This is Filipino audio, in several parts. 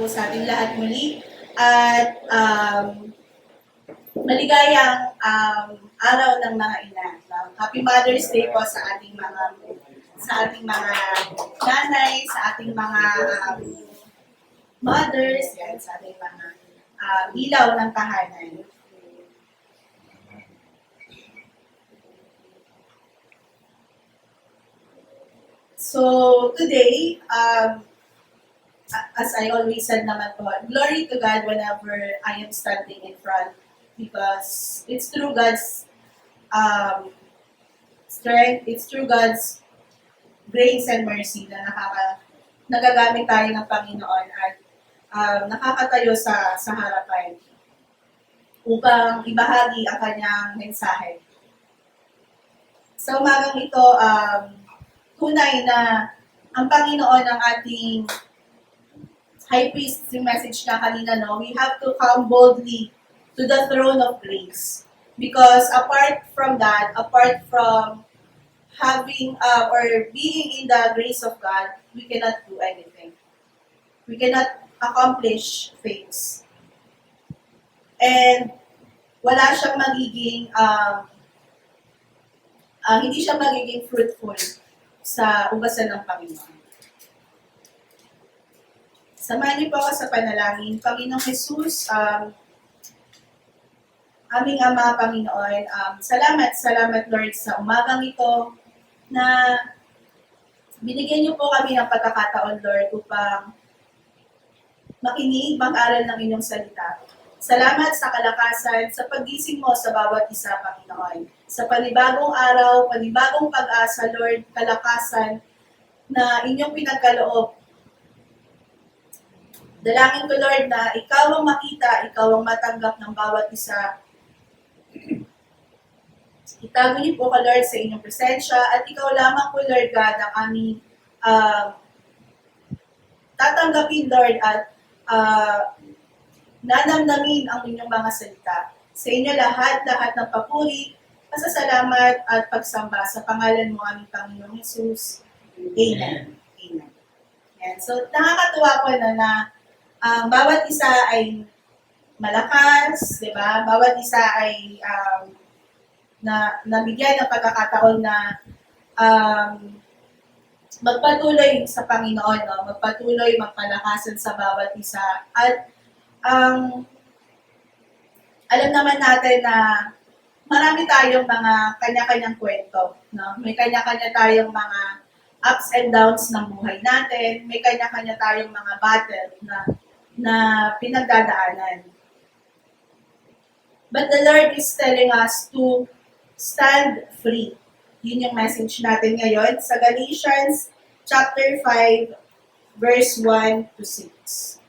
po sa ating lahat muli at maligayang araw ng mga ina. Happy Mother's Day po sa ating mga nanay, sa ating mga mothers, yan, sa ating mga ilaw ng tahanan. So today, as I always said naman po, glory to God whenever I am standing in front because it's through God's strength, it's through God's grace and mercy na nagagamit tayo ng Panginoon at nakakatayo sa harapan upang ibahagi ang kanyang mensahe. Sa umagang ito, tunay na ang Panginoon ang ating high priest, yung message na kanina, no? We have to come boldly to the throne of grace. Because apart from that, apart from having or being in the grace of God, we cannot do anything. We cannot accomplish things. And wala siyang magiging, hindi siya magiging fruitful sa ugasan ng Panginoon. Samahan niyo po ako sa panalangin. Panginoong Jesus, aming Ama, Panginoon, salamat Lord sa umagang ito na binigyan niyo po kami ng pagkakataon, Lord, upang makinig, mag-aral ng inyong salita. Salamat sa kalakasan, sa paggising mo sa bawat isa, Panginoon. Sa panibagong araw, panibagong pag-asa, Lord, kalakasan na inyong pinagkaloob. Dalangin ko, Lord, na ikaw ang makita, ikaw ang matanggap ng bawat isa. Itago niyo po ka, Lord, sa inyong presensya at ikaw lamang po, Lord God, ang aming tatanggapin, Lord, at nanamnamin ang inyong mga salita. Sa inyo lahat ng papuri, pasasalamat at pagsamba sa pangalan mo aming Panginoong Jesus. Amen. Amen. Yan. So, nakakatuwa po na bawat isa ay malakas, di ba? Bawat isa ay nabigyan ng pagkakataon na magpatuloy sa Panginoon, no? Magpatuloy, magpalakasan sa bawat isa. At alam naman natin na marami tayong mga kanya-kanyang kwento. No? May kanya-kanya tayong mga ups and downs ng buhay natin. May kanya-kanya tayong mga battle na pinagdadaanan. But the Lord is telling us to stand free. Yun yung message natin ngayon sa Galatians chapter 5, verse 1 to 6.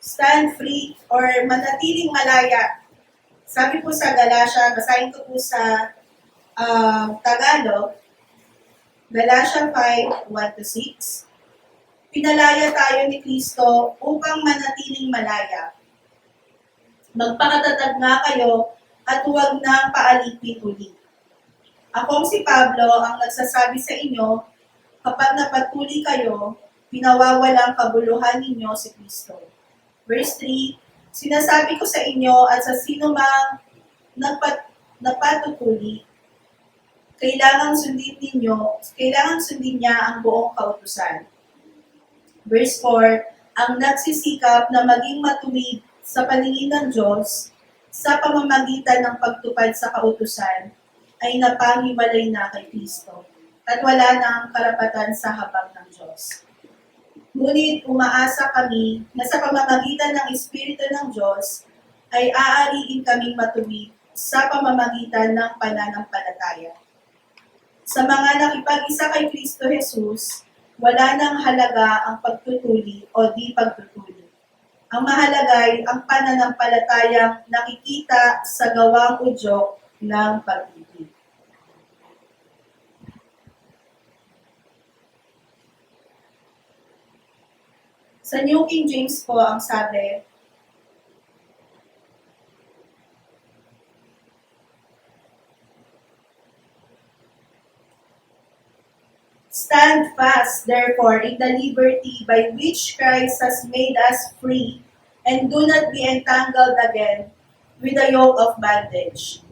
Stand free or manatiling malaya. Sabi po sa Galatia, basahin ko po sa Tagalog, Galatia 5, 1 to 6. Pinalaya tayo ni Kristo upang manatiling malaya. Magpakatatag nga kayo at huwag nang paalipin uli. Akong si Pablo ang nagsasabi sa inyo, kapag napatuli kayo, pinawawalang kabuluhan ninyo si Kristo. Verse 3, sinasabi ko sa inyo at sa sino mang napatutuli, kailangan sundin niya ang buong kautusan. Verse 4, ang nagsisikap na maging matuwid sa paningin ng Diyos sa pamamagitan ng pagtupad sa kautusan ay napahiwalay na kay Kristo at wala na ang karapatan sa habag ng Diyos. Ngunit umaasa kami na sa pamamagitan ng Espiritu ng Diyos ay aariin kaming matuwid sa pamamagitan ng pananampalataya. Sa mga nakipag-isa kay Kristo Jesus, wala nang halaga ang pagtutuli o di pagtutuli. Ang mahalaga ay ang pananampalatayang nakikita sa gawang udyok ng pag-ibig. Sa New King James po ang sabi, Stand fast, therefore, in the liberty by which Christ has made us free, and do not be entangled again with the yoke of bondage.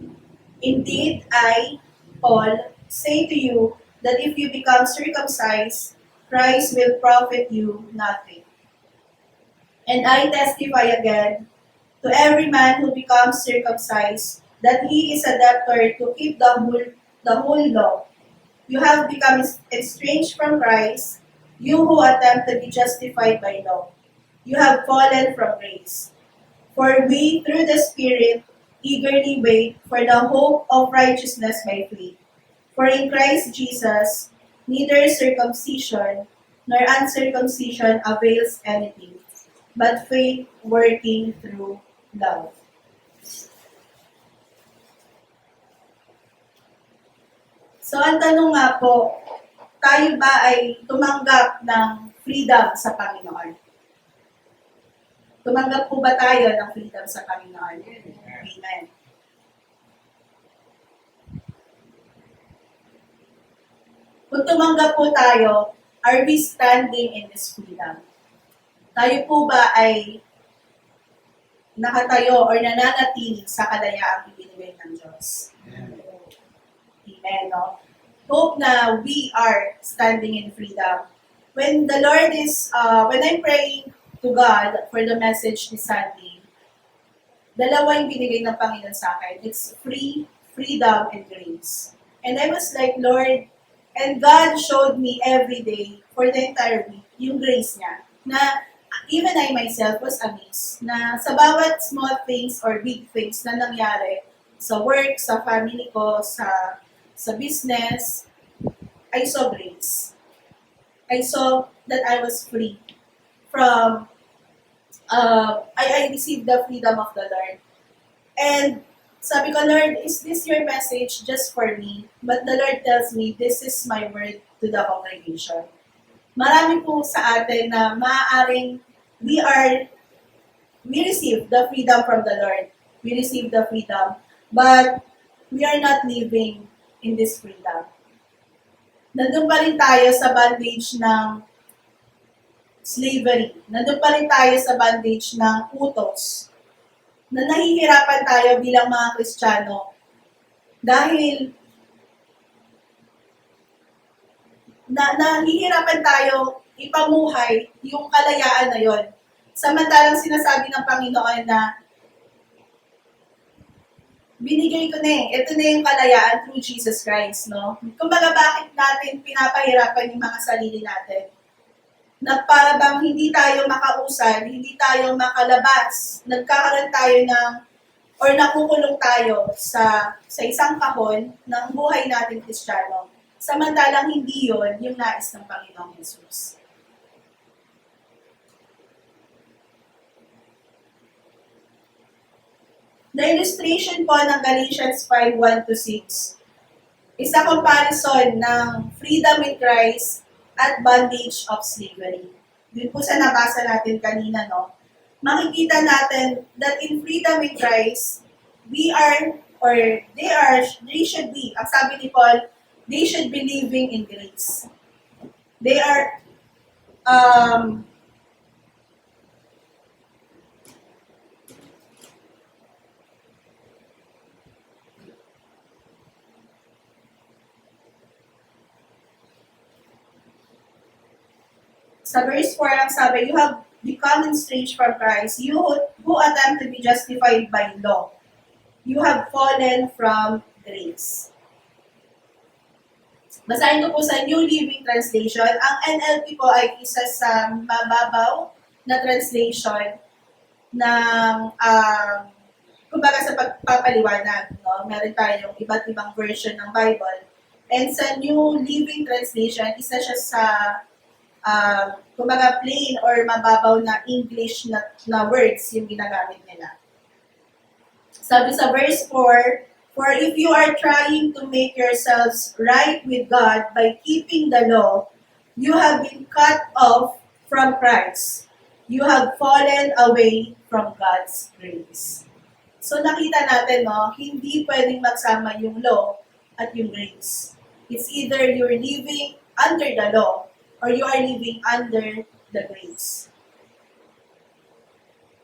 Indeed, I, Paul, say to you that if you become circumcised, Christ will profit you nothing. And I testify again to every man who becomes circumcised that he is a debtor to keep the whole law. You have become estranged from Christ, you who attempt to be justified by law. You have fallen from grace. For we, through the Spirit, eagerly wait for the hope of righteousness by faith. For in Christ Jesus, neither circumcision nor uncircumcision avails anything, but faith working through love. So ang tanong nga po, tayo ba ay tumanggap ng freedom sa Panginoon? Tumanggap po ba tayo ng freedom sa Panginoon? Amen. Kung tumanggap po tayo, are we standing in this freedom? Tayo po ba ay nakatayo or nananatili sa kalayaang ibinigay ng Diyos? Amen, no? Hope na we are standing in freedom. When the Lord is, when I'm praying to God for the message ni Sunday, dalawa yung binigay ng Panginoon sa akin. It's freedom, and grace. And I was like, Lord, and God showed me every day for the entire week yung grace niya. Na even I myself was amazed na sa bawat small things or big things na nangyari sa work, sa family ko, sa business, I saw grace. I saw that I was free from, I received the freedom of the Lord. And sabi ko, Lord, is this your message just for me? But the Lord tells me, this is my word to the congregation. Marami po sa atin na maaaring we receive the freedom from the Lord. We receive the freedom, but we are not living in this freedom. Nandun pa rin tayo sa bondage ng slavery. Nandun pa rin tayo sa bondage ng utos. Na nahihirapan tayo bilang mga Kristiyano dahil nahihirapan tayo ipamuhay yung kalayaan na yon. Samantalang sinasabi ng Panginoon na binigay ko na ito na yung kalayaan through Jesus Christ, no? Kumbaga, bakit natin pinapahirapan yung mga sarili natin? Na para bang hindi tayo makausad, hindi tayo makalabas, nagkakaroon tayo ng, or nakukulong tayo sa isang kahon ng buhay natin Kristiyano. Samantalang hindi yon yung nais ng Panginoong Jesus. The illustration po ng Galatians 5:1-6 is a comparison ng freedom in Christ at bondage of slavery. Dun po sa nabasa natin kanina, no? Makikita natin that in freedom in Christ, we are, or they should be, ang sabi ni Paul, they should be living in grace. They are, sa verse 4 ang sabi, you have become estranged from Christ, you who attempt to be justified by law. You have fallen from grace. Basahin ko po sa New Living Translation. Ang NLT po ay isa sa mababaw na translation ng, kumbaga sa pagpapaliwanag. No? Meron tayong iba't ibang version ng Bible. And sa New Living Translation, isa siya sa kumbaga plain or mababaw na English na words yung ginagamit nila. Sabi sa verse 4, for if you are trying to make yourselves right with God by keeping the law, you have been cut off from Christ. You have fallen away from God's grace. So nakita natin, no, hindi pwedeng magsama yung law at yung grace. It's either you're living under the law or you are living under the grace.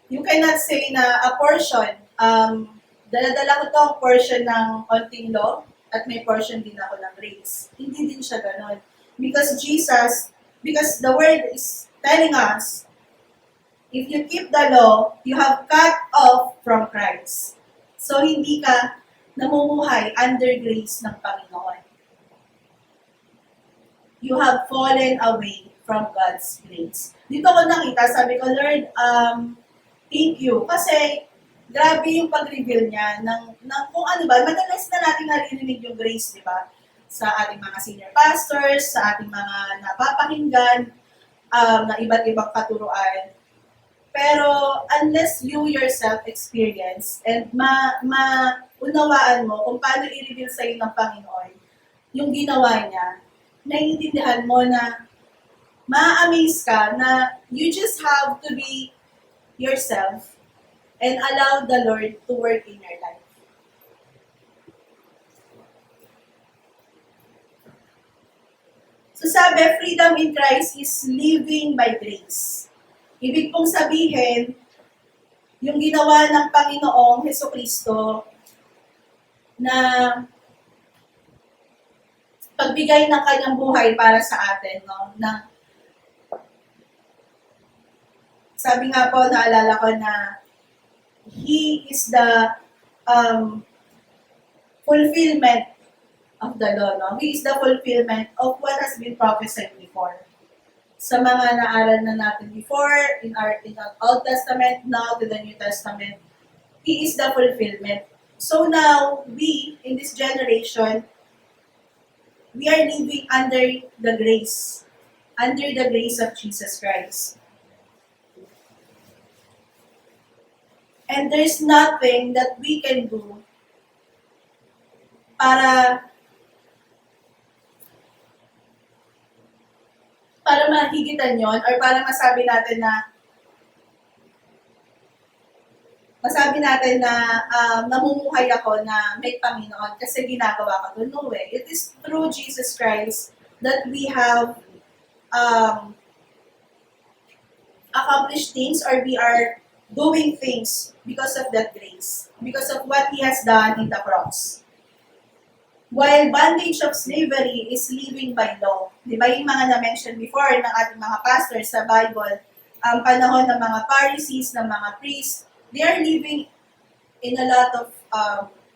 You cannot say na a portion, dala-dala ko to ang portion ng konting law at may portion din ako ng grace. Hindi din siya ganon. Because the word is telling us, if you keep the law, you have cut off from Christ. So, hindi ka namumuhay under grace ng Panginoon. You have fallen away from God's grace. Dito ko nakita, sabi ko, Lord, thank you. Kasi, grabe yung pag-reveal niya ng kung ano ba, madalas na natin naririnig yung grace, di ba? Sa ating mga senior pastors, sa ating mga napapakinggan, na iba't ibang katuruan. Pero, unless you yourself experience and maunawaan mo kung paano i-reveal sa'yo ng Panginoon yung ginawa niya, naiintindihan mo na ma-amaze ka na you just have to be yourself and allow the Lord to work in your life. So sabi, freedom in Christ is living by grace. Ibig pong sabihin, yung ginawa ng Panginoong Hesukristo na pagbigay ng kanyang buhay para sa atin, no? Na, sabi nga po, naalala ko na He is the fulfillment of the law, no? He is the fulfillment of what has been prophesied before. Sa mga naaral na natin before, in our Old Testament, now to the New Testament, He is the fulfillment. So now, we, in this generation, we are living under the grace of Jesus Christ. And there's nothing that we can do para mahigitan yon or para masabi natin na namumuhay ako na may Panginoon kasi ginagawa ko to. No way. It is through Jesus Christ that we have accomplished things or we are doing things because of that grace, because of what He has done in the cross. While bondage of slavery is living by law. Di ba yung mga na-mention before ng ating mga pastors sa Bible, ang panahon ng mga Pharisees, ng mga priests, they are living in a lot of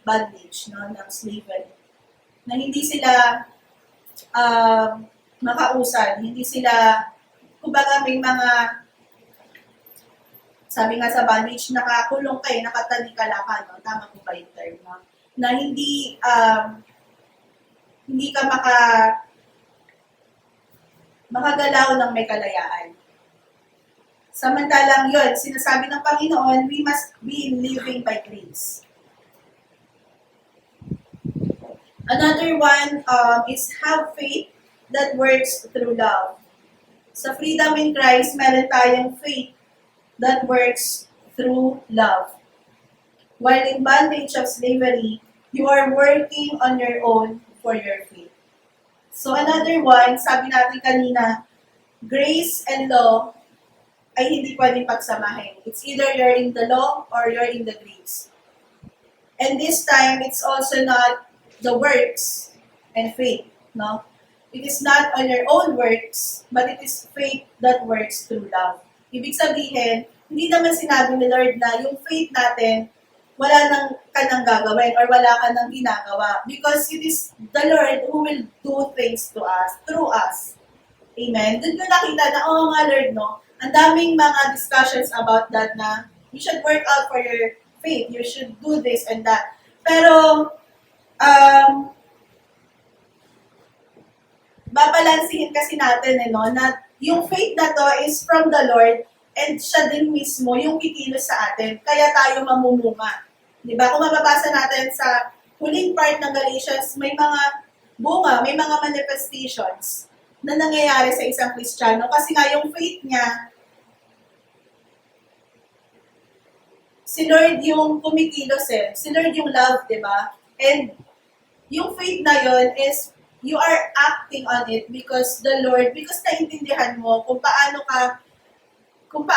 bondage, no, ng slavery. Na hindi sila makausad, hindi sila, kumbaga may mga, sabi nga sa bondage, nakakulong kayo, nakatalikala ka, no? Tama po ba yung term, no? Na hindi ka makagalaw ng may kalayaan. Samantalang yun, sinasabi ng Panginoon, we must be living by grace. Another one is have faith that works through love. Sa freedom in Christ, meron tayong faith that works through love. While in bondage of slavery, you are working on your own for your faith. So another one, sabi natin kanina, grace and law ay hindi pwedeng pagsamahin. It's either you're in the law or you're in the grace. And this time, it's also not the works and faith, no? It is not on your own works, but it is faith that works through love. Ibig sabihin, hindi naman sinabi ni Lord na yung faith natin, wala ka nang gagawin or wala ka nang ginagawa. Because it is the Lord who will do things to us, through us. Amen? Doon ko nakita na, oo nga Lord, no? Ang daming mga discussions about that na you should work out for your faith. You should do this and that. Pero, babalansihin kasi natin, no? Na yung faith na to is from the Lord and siya din mismo yung kikilos sa atin. Kaya tayo mamumunga. Diba? Kung mababasa natin sa huling part ng Galatians, may mga bunga, may mga manifestations na nangyayari sa isang Kristiyano. Kasi nga yung faith niya, si Lord yung kumikilos eh. Si Lord yung love, diba? And yung faith na yon is you are acting on it because the Lord, because naintindihan mo kung paano ka, kung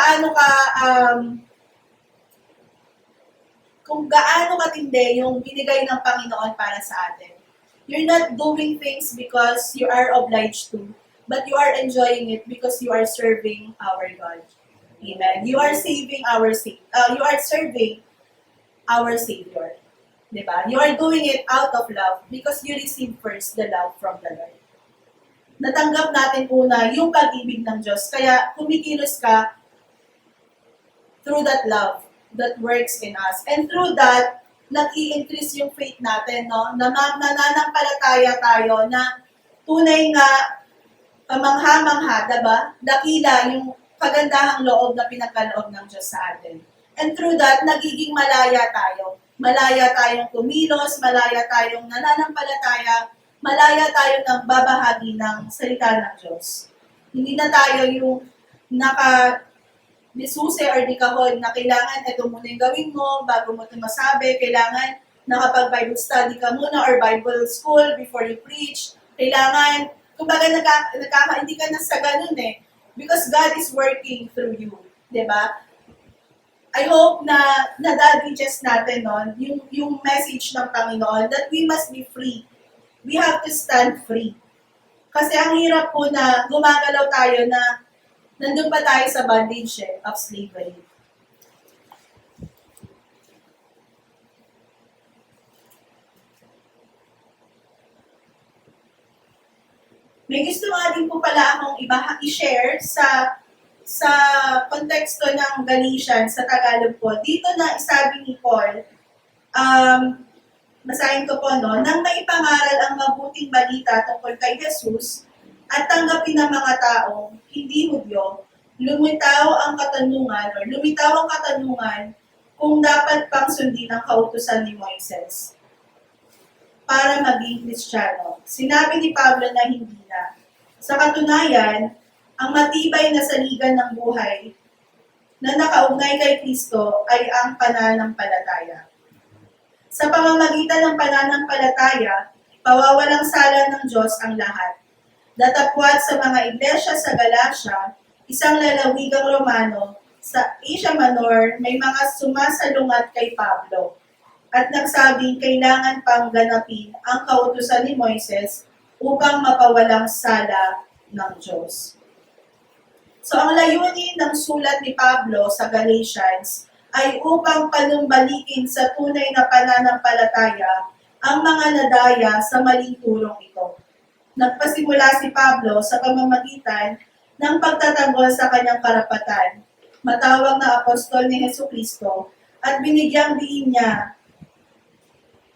gaano katindi yung binigay ng Panginoon para sa atin. You're not doing things because you are obliged to, but you are enjoying it because you are serving our God. Amen. You are you are serving our Savior. Diba? You are doing it out of love because you receive first the love from the Lord. Natanggap natin una yung pag-ibig ng Diyos. Kaya kumikilos ka through that love that works in us. And through that, nag-i-increase yung faith natin, no? Nananampalataya tayo na tunay nga kamangha-mangha, diba? Dakila yung kagandahang loob na pinagkaloob ng Diyos sa atin. And through that, nagiging malaya tayo. Malaya tayong kumilos, malaya tayong nananampalataya, malaya tayong nagbabahagi ng salita ng Diyos. Hindi na tayo yung disuse or di kahon na kailangan ito muna yung gawin mo bago mo ito masabi. Kailangan nakapag-Bible study ka muna or Bible school before you preach. Kailangan, kumbaga hindi ka na sa ganun eh. Because God is working through you. Diba? I hope na na-digest natin nun, yung message ng Panginoon that we must be free. We have to stand free. Kasi ang hirap po na gumagalaw tayo na nandun pa tayo sa bondage of slavery. May gusto nga din po pala akong i-share sa konteksto ng Galatians sa Tagalog po. Dito na isabi ni Paul, basahin ko po, no? Nang maipangaral ang mabuting balita tungkol kay Jesus at tanggapin ng mga taong hindi Hudyo, lumitaw ang katanungan kung dapat pang sundin ang kautusan ni Moises para maging Kristiyano. Sinabi ni Pablo na hindi na. Sa katunayan, ang matibay na saligan ng buhay na nakaugnay kay Kristo ay ang pananampalataya. Sa pamamagitan ng pananampalataya, pawawalang sala ng Diyos ang lahat. Datapwat sa mga iglesia sa Galacia, isang lalawigang Romano, sa Asia Minor, may mga sumasalungat kay Pablo at nagsabing kailangan pang ganapin ang kautusan ni Moises upang mapawalang sala ng Diyos. So, ang layunin ng sulat ni Pablo sa Galatians ay upang panumbalikin sa tunay na pananampalataya ang mga nadaya sa maling turong ito. Nagpasimula si Pablo sa pamamagitan ng pagtatanggol sa kanyang karapatan, matawag na apostol ni Jesucristo, at binigyang diin niya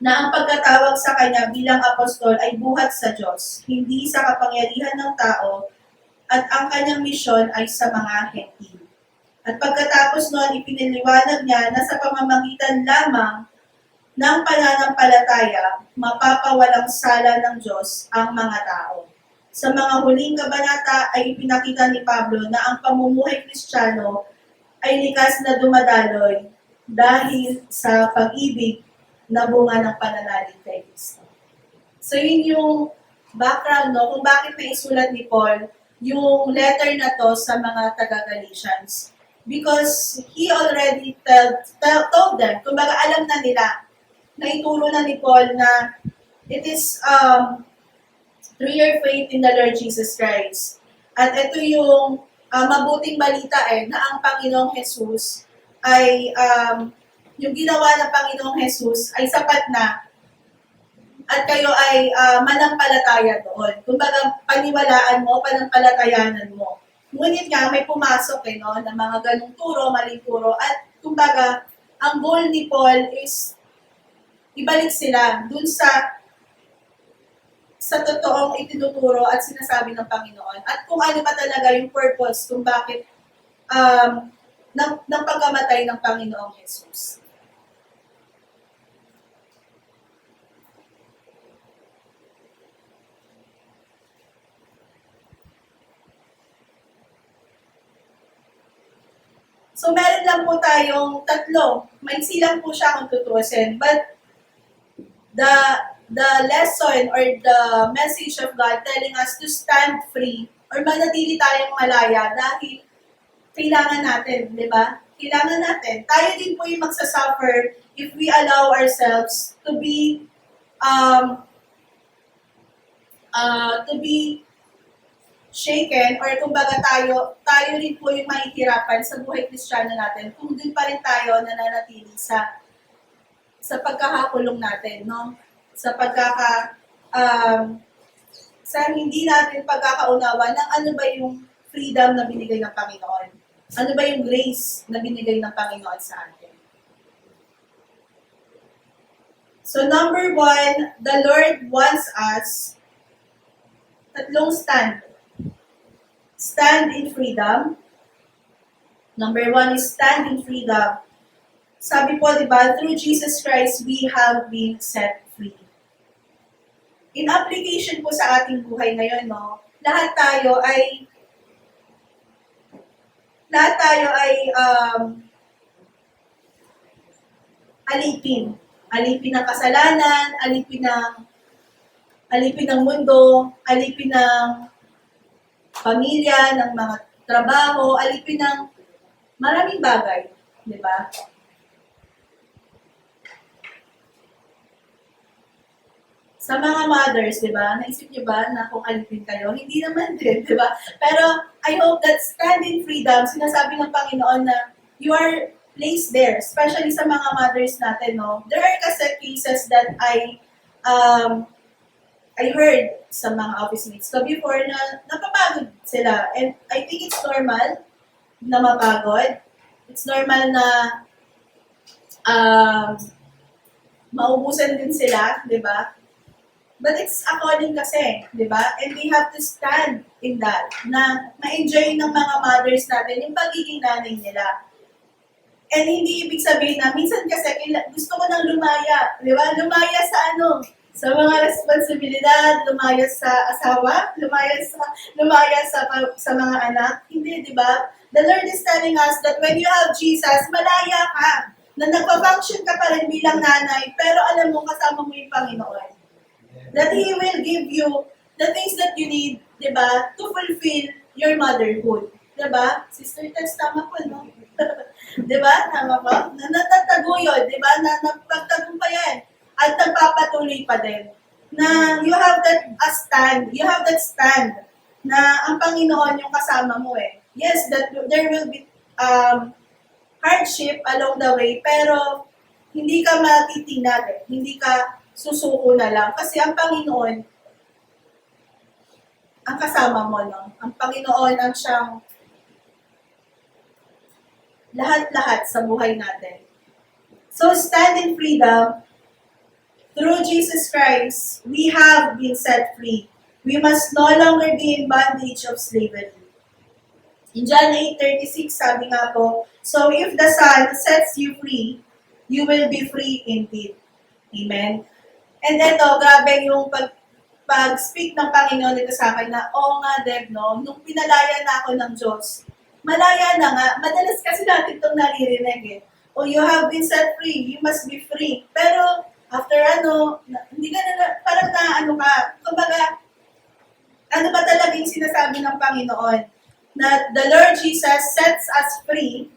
na ang pagkatawag sa kanya bilang apostol ay buhat sa Diyos, hindi sa kapangyarihan ng tao, at ang kanyang misyon ay sa mga hentil. At pagkatapos noon, ipiniliwanag niya na sa pamamagitan lamang ng pananampalataya, mapapawalang sala ng Diyos ang mga tao. Sa mga huling kabanata ay ipinakita ni Pablo na ang pamumuhay Kristiyano ay likas na dumadaloy dahil sa pag-ibig na bunga ng pananalig kay Kristo. So yun yung background, no, kung bakit naisulat ni Paul yung letter na to sa mga taga-Galatians. Because he already told them, kumbaga alam na nila, naituro na ni Paul na it is through your faith in the Lord Jesus Christ. At ito yung mabuting balita na ang Panginoong Jesus ay, yung ginawa ng Panginoong Jesus ay sapat na at kayo ay manampalataya doon. Kumbaga, paniwalaan mo, panampalatayanan mo. Ngunit nga, may pumasok no, ng mga ganung turo, maling turo. At kumbaga, ang goal ni Paul is ibalik sila dun sa totoong itinuturo at sinasabi ng Panginoon. At kung ano ba talaga yung purpose kung bakit ng pagkamatay ng Panginoong Jesus. So, meron lang po tayong tatlo. Maiksi lang po siya kung tutuusin. But, the lesson or the message of God telling us to stand free or manatili tayong malaya dahil kailangan natin, di ba? Kailangan natin. Tayo din po yung magsasuffer if we allow ourselves um, to be shaken or kumbaga tayo rin po yung mahihirapan sa buhay Kristiyano natin kung doon pa rin tayo nananatili sa pagkakakulong natin, no? Sa sa hindi natin pagkakaunawa ng ano ba yung freedom na binigay ng Panginoon. Ano ba yung grace na binigay ng Panginoon sa atin. So number 1, the Lord wants us tatlong stand. Stand in freedom. Number 1 is stand in freedom. Sabi po, di ba, through Jesus Christ, we have been set free. In application po sa ating buhay ngayon, no, lahat tayo ay alipin. Alipin ng kasalanan, alipin ng mundo, alipin ng pamilya, ng mga trabaho, alipin ng maraming bagay, di ba? Sa mga mothers, di ba, naisip niyo ba na kung alipin kayo? Hindi naman din, di ba? Pero I hope that stand in freedom, sinasabi ng Panginoon na you are placed there, especially sa mga mothers natin, no? There are kasi cases that I heard sa mga office mates ko before na napapagod sila. And I think it's normal na mapagod. It's normal na maubusan din sila, di ba? But it's according kasi, di ba? And we have to stand in that, na ma-enjoy ng mga mothers natin yung pagiging nanay nila. And hindi ibig sabihin na, minsan kasi gusto ko nang lumaya, di ba? Lumaya sa ano? Sa mga responsibilidad, lumaya sa asawa, lumaya sa mga anak. Hindi, di ba? The Lord is telling us that when you have Jesus, malaya ka. Na nagpa-function ka pa rin bilang nanay, pero alam mo, kasama mo yung Panginoon. That He will give you the things that you need, di ba, to fulfill your motherhood. Di ba? Sister Tess, tama po, no? Di ba? Tama po? Natataguyod, di ba? Napagtagumpayan. At nagpapatuloy pa din. Na you have that stand na ang Panginoon yung kasama mo eh. Yes, that there will be hardship along the way, pero hindi ka matitinag eh. Hindi ka susuko na lang. Kasi ang Panginoon, ang kasama mo, no? Ang Panginoon ang siyang lahat-lahat sa buhay natin. So, stand in freedom. Through Jesus Christ, we have been set free. We must no longer be in bondage of slavery. In John 8:36, sabi nga po, so if the Son sets you free, you will be free indeed. Amen? And eto, grabe yung pag-speak ng Panginoon dito sa akin na, oo nga, Deb, no? Nung pinalaya na ako ng Diyos, malaya na nga. Madalas kasi natin itong naririnig eh. Oh, you have been set free, you must be free. Pero, after hindi ka na, parang kumbaga, ano ba talaga yung sinasabi ng Panginoon? Na the Lord Jesus sets us free,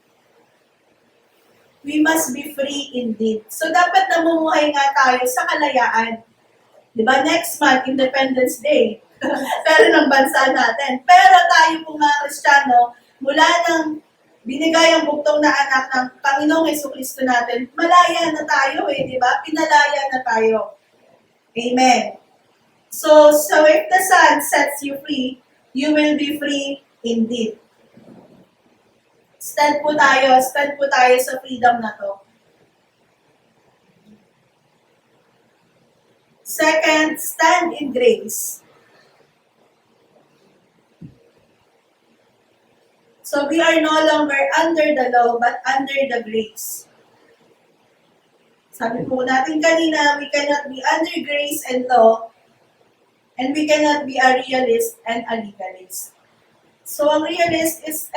we must be free indeed. So, dapat namumuhay nga tayo sa kalayaan. Diba? Next month, Independence Day. Pero ng bansa natin. Pero tayo po mga Kristiyano, mula nang binigay ang buktong na anak ng Panginoong Jesucristo natin, malaya na tayo eh, di ba? Pinalaya na tayo. Amen. So if the Son sets you free, you will be free indeed. Stand po tayo sa freedom na to. Second, stand in grace. So we are no longer under the law, but under the grace. Sabi po natin kanina, we cannot be under grace and law, and we cannot be a realist and a legalist. So ang realist is,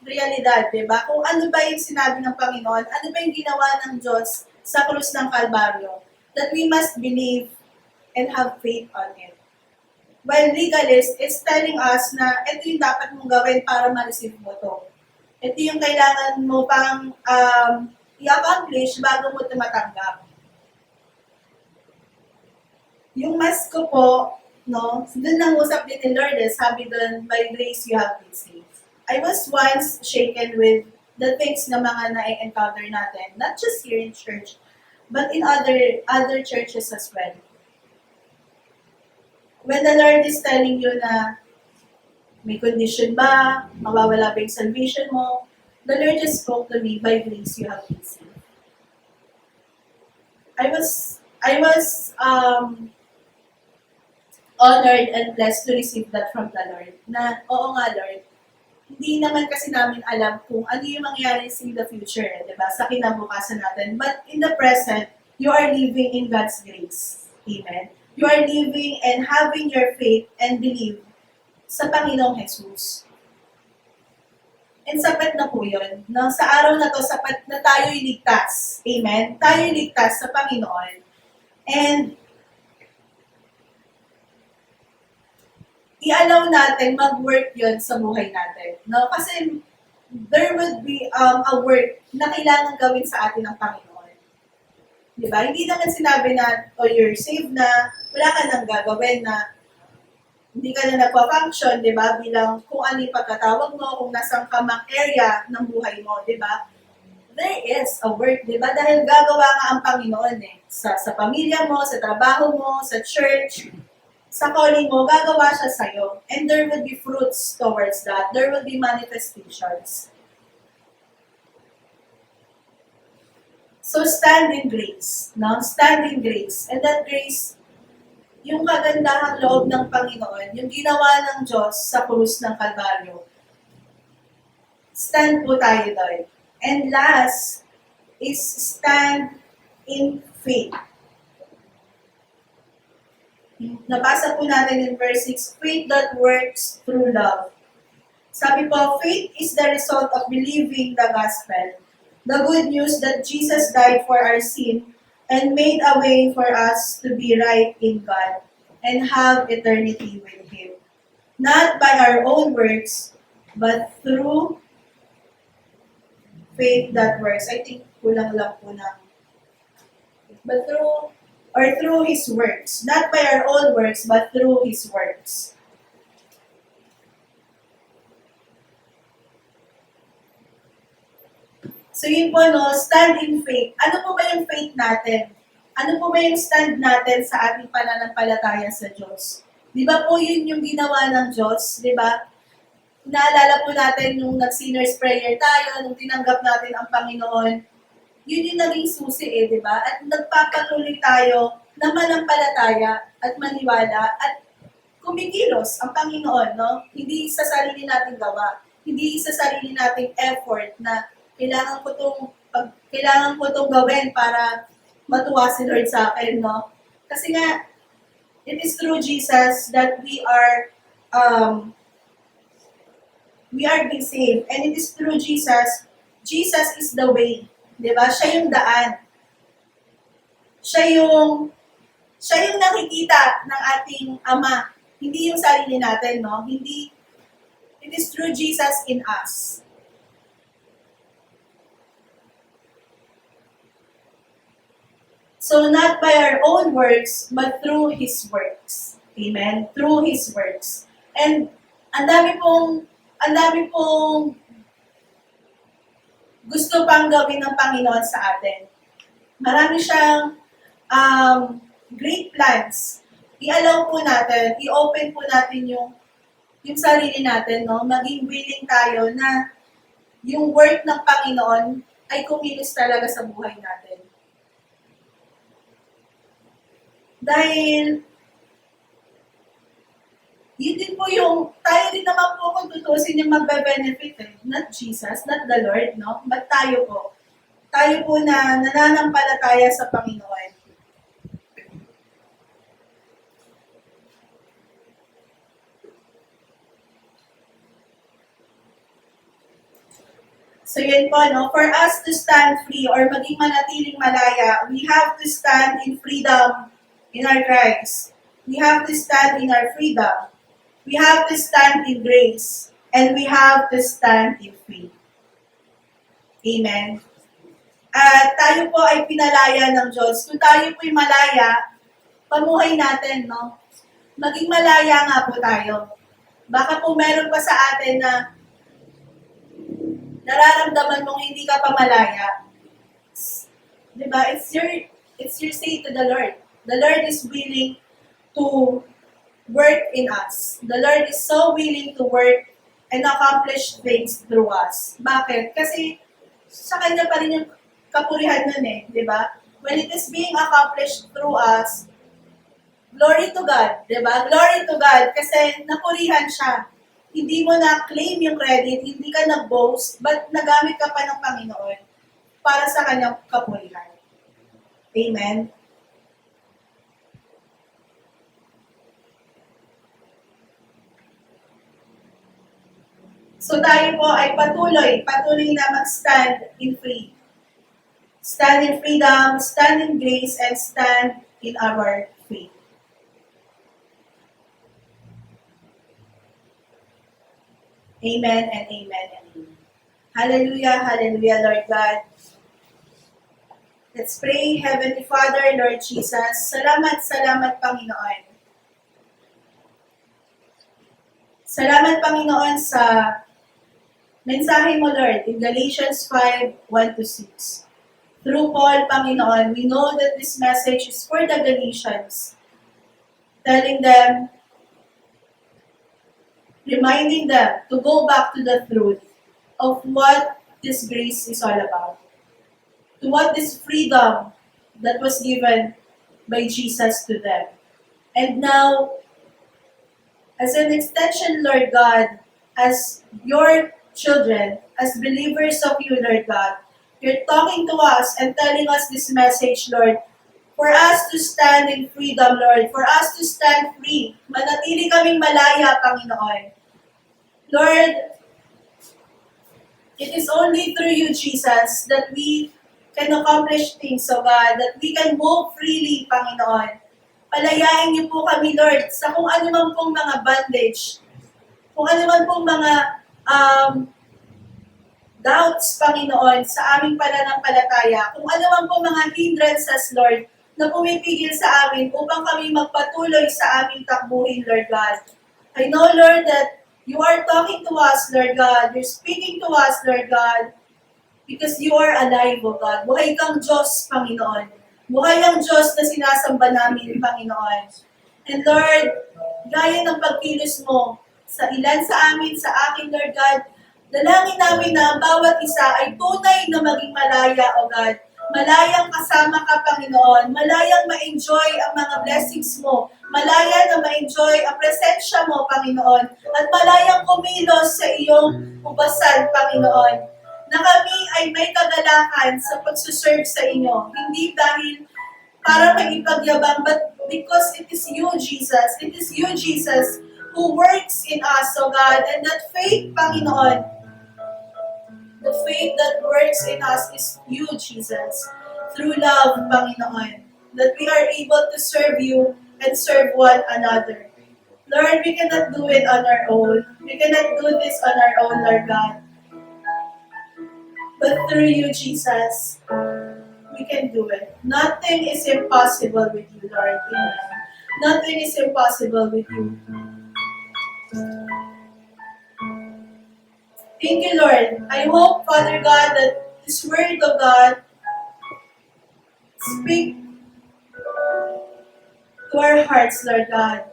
realidad, di ba? Kung ano ba yung sinabi ng Panginoon, ano ba yung ginawa ng Diyos sa krus ng Kalbaryo, that we must believe and have faith on it. While legalist is telling us na ito yung dapat mong gawin para ma-receive mo to. Ito yung kailangan mo pang i-accomplish bago mo ito matanggap. Yung mas ko po, no, dun nang usap din ni Lord, sabi dun, by grace you have been saved. I was once shaken with the things na mga na-encounter natin, not just here in church, but in other churches as well. When the Lord is telling you na may condition ba, mawawala ba yung salvation mo, the Lord just spoke to me, by grace you have been saved. I was honored and blessed to receive that from the Lord. Na, oo nga Lord, hindi naman kasi namin alam kung ano yung mangyayari in the future, di ba? Sa kinabukasan natin. But in the present, you are living in God's grace. Amen? You are living and having your faith and believe sa Panginoong Jesus. And sapat na po yun. No? Sa araw na to, sapat na tayo'y ligtas. Amen? Tayo'y ligtas sa Panginoon. And i-allow natin mag-work yun sa buhay natin. No? Kasi there would be a work na kailangan gawin sa atin ng Panginoon. Di ba? Hindi naman sinabi na, oh, you're saved na, wala ka nang gagawin na hindi ka na nagpa-function, di ba? Bilang kung ano yung pagkatawag mo, kung nasang kamang area ng buhay mo, di ba? There is a work, di ba? Dahil gagawa nga ang Panginoon sa pamilya mo, sa trabaho mo, sa church, sa calling mo, gagawa siya sa'yo. And there will be fruits towards that. There will be manifestations. So stand in grace. No? Stand in grace. And that grace, yung kagandahang loob ng Panginoon, yung ginawa ng Diyos sa krus ng Kalbaryo. Stand po tayo doon. And last is stand in faith. Nabasa po natin in verse 6, faith that works through love. Sabi po, faith is the result of believing the gospel, the good news that Jesus died for our sin and made a way for us to be right in God and have eternity with Him. Not by our own works, but through faith that works. I think kulang lang po na. But through His works. Not by our own works, but through His works. So yun po, no, stand in faith. Ano po ba yung faith natin? Ano po ba yung stand natin sa ating pananampalataya sa Diyos? Di ba po yun yung ginawa ng Diyos? Di ba? Naalala po natin nung nag-sinner's prayer tayo, nung tinanggap natin ang Panginoon, yun yung naging susi di ba? At nagpapatuloy tayo na manampalataya at maniwala at kumikilos ang Panginoon, no? Hindi sa sarili nating gawa, hindi sa sarili nating effort na kailangan ko tong gawin para matuwa si Lord sa akin, no? Kasi nga, it is through Jesus that we are being saved. And it is through Jesus. Jesus is the way. Diba? Siya yung daan. Siya yung nakikita ng ating Ama. Hindi yung sarili natin, no? Hindi, it is through Jesus in us. So not by our own works, but through His works. Amen? Through His works. And ang dami pong gusto pang gawin ng Panginoon sa atin. Marami siyang great plans. I-allow po natin, i-open po natin yung sarili natin, no? Maging willing tayo na yung work ng Panginoon ay kumilos talaga sa buhay natin. Dahil, yun din po yung, tayo din naman po kung tutusin yung magbe-benefit Not Jesus, not the Lord, no? But tayo po. Tayo po na nananampalataya sa Panginoon. So yun po, no? For us to stand free or maging manatiling malaya, we have to stand in freedom in our Christ. We have to stand in our freedom. We have to stand in grace. And we have to stand in faith. Amen. At tayo po ay pinalaya ng Diyos. Kung tayo po'y malaya, pamuhay natin, no? Maging malaya nga po tayo. Baka po meron pa sa atin na nararamdaman mong hindi ka pa malaya. Diba? It's your say to the Lord. The Lord is willing to work in us. The Lord is so willing to work and accomplish things through us. Bakit? Kasi sa Kanya pa rin yung kapurihan nun eh, di ba? When it is being accomplished through us, glory to God, di ba? Glory to God kasi napurihan siya. Hindi mo na-claim yung credit, hindi ka nag-boast, but nagamit ka pa ng Panginoon para sa Kanyang kapurihan. Amen? So tayo po ay patuloy na mag-stand in faith. Stand in freedom, stand in grace, and stand in our faith. Amen and amen and amen. Hallelujah, hallelujah, Lord God. Let's pray, Heavenly Father, Lord Jesus. Salamat, Panginoon. Salamat, Panginoon, sa mensahe mo, Lord, in Galatians 5:1-6. Through Paul, Panginoon, we know that this message is for the Galatians, telling them, reminding them to go back to the truth of what this grace is all about, to what this freedom that was given by Jesus to them. And now, as an extension, Lord God, as your children, as believers of you, Lord God, you're talking to us and telling us this message, Lord, for us to stand in freedom, Lord, for us to stand free. Manatili kaming malaya, Panginoon. Lord, it is only through you, Jesus, that we can accomplish things, so God, that we can move freely, Panginoon. Palayain niyo po kami, Lord, sa kung ano man pong mga bondage, kung ano man pong mga doubts, Panginoon, sa aming pananampalataya, kung ano man po mga hindrances, Lord, na pumipigil sa amin upang kami magpatuloy sa aming takbuhin, Lord God. I know, Lord, that you are talking to us, Lord God. You're speaking to us, Lord God, because you are alive, O God. Buhay kang Diyos, Panginoon. Buhay ang Diyos na sinasamba namin, Panginoon. And Lord, gaya ng pagkilos mo sa ilan sa amin, sa akin, Lord God, dalangin namin na ang bawat isa ay tunay na maging malaya, O God. Malayang kasama ka, Panginoon. Malayang ma-enjoy ang mga blessings mo. Malaya na ma-enjoy ang presensya mo, Panginoon. At malayang kumilos sa iyong ubasan, Panginoon. Na kami ay may kagalakan sa pagsuserve sa inyo. Hindi dahil para mag-ipagyabang, but because it is you, Jesus. It is you, Jesus, who works in us, O God. And that faith, Panginoon, the faith that works in us is you, Jesus. Through love, Panginoon. That we are able to serve you and serve one another. Lord, we cannot do it on our own. We cannot do this on our own, Lord God. But through you, Jesus, we can do it. Nothing is impossible with you, Lord. Amen. Nothing is impossible with you. Thank you, Lord. I hope, Father God, that this word of God speak to our hearts, Lord God.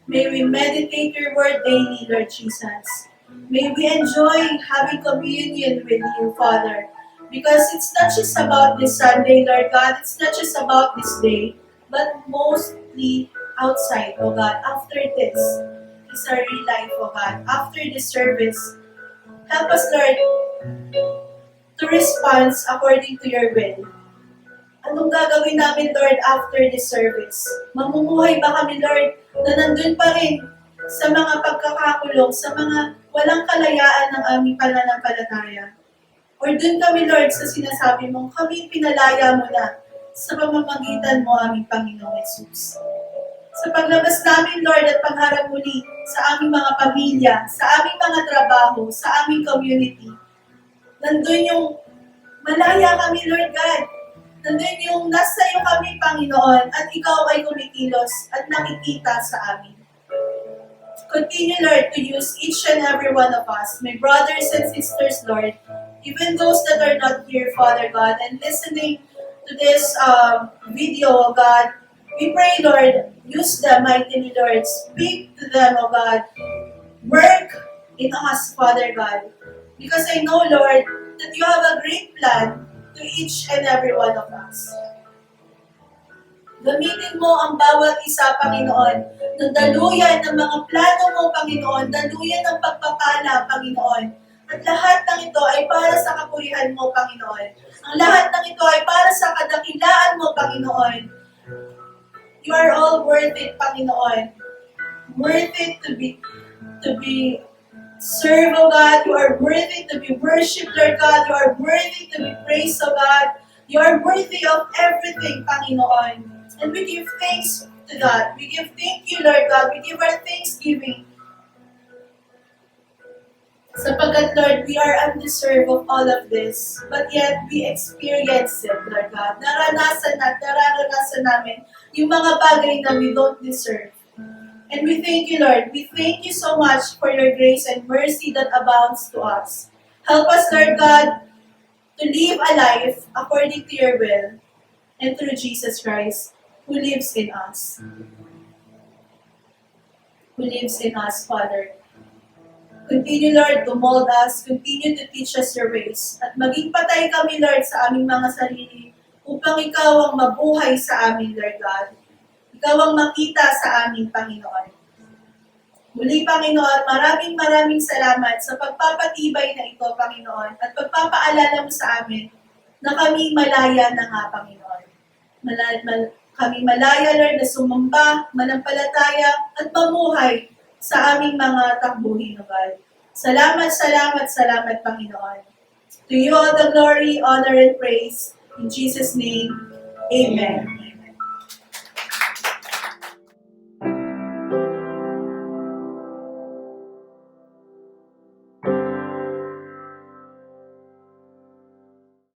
May we meditate your word daily, Lord Jesus. May we enjoy having communion with you, Father. Because it's not just about this Sunday, Lord God. It's not just about this day, but mostly outside, oh God. After this is our real life, oh God. After this service, help us, Lord, to respond according to your will. Anong gagawin namin, Lord, after this service? Mamumuhay ba kami, Lord, na nandun pa rin sa mga pagkakakulong, sa mga walang kalayaan ng aming pananampalataya? Or dun kami, Lord, sa sinasabi mong, kami pinalaya mo na. sa pamamagitan mo, aming Panginoong Yesus. Sa paglabas namin, Lord, at pagharap muli sa aming mga pamilya, sa aming mga trabaho, sa aming community, nandun yung malaya kami, Lord God. Nandun yung nasa iyo kami, Panginoon, at ikaw ay kumikilos at nakikita sa amin. Continue, Lord, to use each and every one of us, my brothers and sisters, Lord, even those that are not here, Father God, and listening to this video, God, we pray, Lord, use them mightily, Lord. Speak to them, oh God. Work in us, Father God. Because I know, Lord, that you have a great plan to each and every one of us. Gamitin mo ang bawat isa, Panginoon, ng daluyan ng mga plano mo, Panginoon, daluyan ng pagpapala, Panginoon. At lahat ng ito ay para sa kapurihan mo, Panginoon. Ang lahat ng ito ay para sa kadakilaan mo, Panginoon. You are all worth it, Panginoon. Worth it to be served, O God. You are worthy to be worshipped, Lord God. You are worthy to be praised, O God. You are worthy of everything, Panginoon. And we give thanks to God. We give thank you, Lord God. We give our thanksgiving. Sapagkat, Lord, we are undeserved of all of this. But yet, we experience it, Lord God. Naranasan namin yung mga bagay na we don't deserve. And we thank you, Lord. We thank you so much for your grace and mercy that abounds to us. Help us, Lord God, to live a life according to your will and through Jesus Christ, who lives in us. Who lives in us, Father. Continue, Lord, to mold us. Continue to teach us your ways. At maging patay kami, Lord, sa aming mga sarili upang ikaw ang mabuhay sa amin, Lord God. Ikaw ang makita sa amin, Panginoon. Muli, Panginoon, maraming salamat sa pagpapatibay na ito, Panginoon, at pagpapaalala mo sa amin na kami malaya na nga, Panginoon. Kami malaya, Lord, na sumamba, manampalataya, at mamuhay sa aming mga takbuhin, O God. Salamat, Panginoon. To you all the glory, honor, and praise. In Jesus' name, Amen.